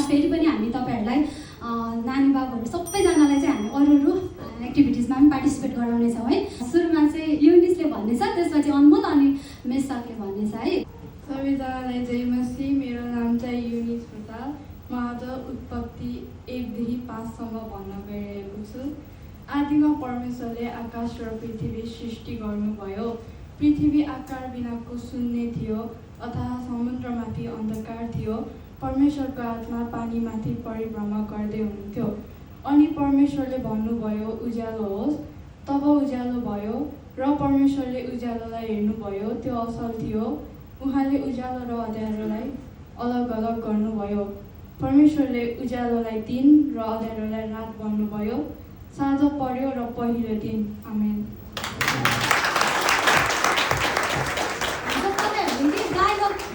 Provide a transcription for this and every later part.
फेरि पनि हामी तपाईँहरूलाई नानी बाबुहरू सबैजनालाई चाहिँ हामी अरू एक्टिभिटिजमा पनि पार्टिसिपेट गराउनेछौँ है। सुरुमा चाहिँ युनिसले भन्नेछ, त्यसपछि अनमोल अनि मेसाकले भन्नेछ है। सबैजनालाई जय मसी। मेरो नाम चाहिँ युनिस भुटाल। म आज उत्पत्ति 1देखि 5सम्म भन्न गइरहेको छु। आदिमा परमेश्वरले आकाश र पृथ्वी सृष्टि गर्नुभयो। पृथ्वी आकार बिनाको शून्य थियो, अथवा समुद्रमाथि अन्धकार थियो। परमेश्वरको आत्मा पानीमाथि परिभ्रमण गर्दै हुनुहुन्थ्यो। अनि परमेश्वरले भन्नुभयो उज्यालो होस्, तब उज्यालो भयो। र परमेश्वरले उज्यालोलाई हेर्नुभयो, त्यो असल थियो। उहाँले उज्यालो र अँध्यारोलाई अलग अलग गर्नुभयो। परमेश्वरले उज्यालोलाई दिन र अँध्यारोलाई रात भन्नुभयो। साँझ पर्यो र पहिलो दिन। आमेन।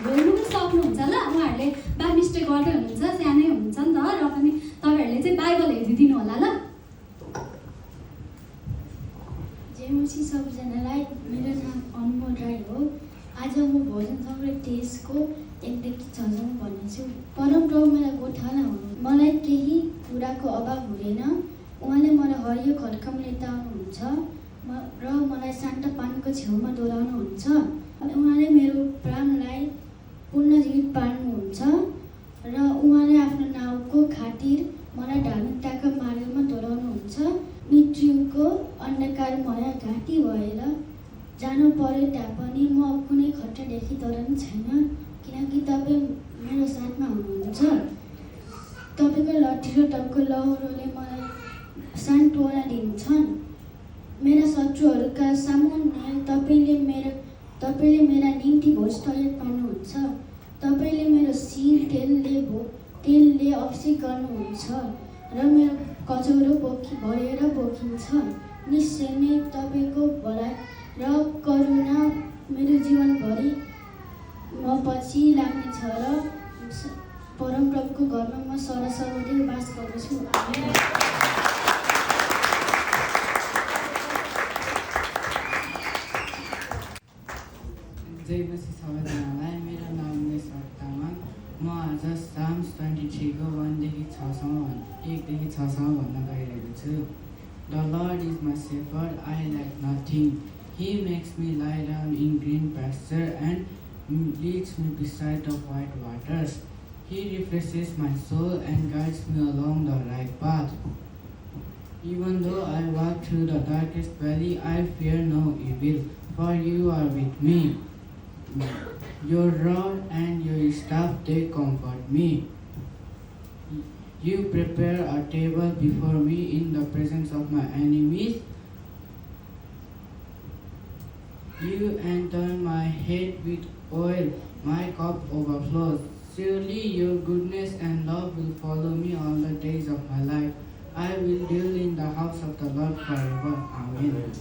बोल्नु पनि सक्नुहुन्छ ल, उहाँहरूले बाई मिस्टेक गर्दै हुनुहुन्छ, सानै हुनुहुन्छ नि त, र पनि तपाईँहरूले चाहिँ बाइबल हेरिदिनु होला ल। जय मसी सबैजनालाई। मेरो नाम अनमोल राई हो। आज म भजन सङ्ग्रह 23को 1देखि 6सम्म भन्नेछु। परमप्रभु मलाई गोठाला हुनु, मलाई केही कुराको अभाव हुँदैन। उहाँले मलाई हरियो खड्कामा ताउनुहुन्छ र मलाई शान्त पानीको छेउमा डोलाउनुहुन्छ। उहाँले मेरो प्राणलाई पुनर्जीवित पार्नुहुन्छ र उहाँले आफ्नो नाउँको खातिर मलाई धार्मिकताको मार्गमा डोलाउनुहुन्छ। मृत्युको अन्धकारमय घाँटी भएर जानु पर्यो तापनि म कुनै खतरा देखिडरने छैन, किनकि तपाईँ मेरो साथमा हुनुहुन्छ। तपाईँको लट्ठी र तपाईँको लौरोले मलाई सान्त्वना दिन्छन्। मेरा शत्रुहरूका सामुन्ने तपाईँले मेरा निम्ति भोज तयार पार्नुहुन्छ। तपाईँले मेरो शिर तेलले अभिषेक गर्नुहुन्छ र मेरो कचौरो भरेर बोकिन्छ। निश्चय नै तपाईँको भलाइ र करुणा मेरो जीवनभरि म पछि लाग्नेछ र परमप्रभुको घरमा म सदासर्वदै वास गर्दछु। जय मसी सबैजनालाई। मेरो नाम मेसाक तामाङ। म आज साम्स 23को 1देखि 6सम्म भन्न गइरहेको छु। The Lord is my shepherd, I lack nothing. He makes me lie down in green pasture and leads me beside the quiet waters. He refreshes my soul and guides me along the right path. Even though I walk through the darkest valley, I fear no evil, for you are with me. Your rod and your staff, they comfort me. You prepare a table before me in the presence of my enemies. You anoint my head with oil, my cup overflows. Surely your goodness and love will follow me all the days of my life. I will dwell in the house of the Lord forever. Amen.